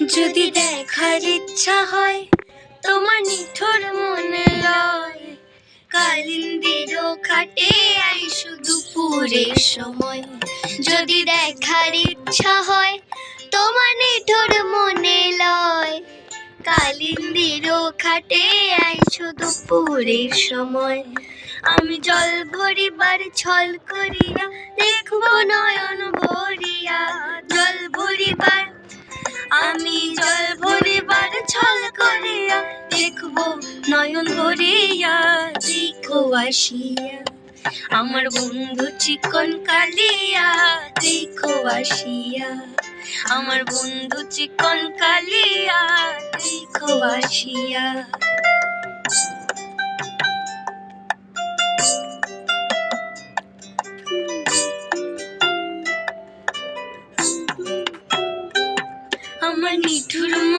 যদি দেখার ইচ্ছা হয় তোমার নিঠুর মনে লয়, কালিন্দির খাটে আইসো দুপুরের সময়। যদি দেখার ইচ্ছা হয় তোমার নিঠুর মনে লয়, কালিন্দির খাটে আইসো দুপুরের সময়। আমি জল ভরিবার ছল করিয়া দেখবো নয়ন ভরিয়া, জল ভরিবার আমি জল ভরিবার ছল করিয়া দেখবো নয়ন ভরিয়া। দেখো আসিয়া আমার বন্ধু চিকন কালিয়া, দেখো আসিয়া আমার বন্ধু চিকন কালিয়া, দেখো আসিয়া। আমার নিঠুর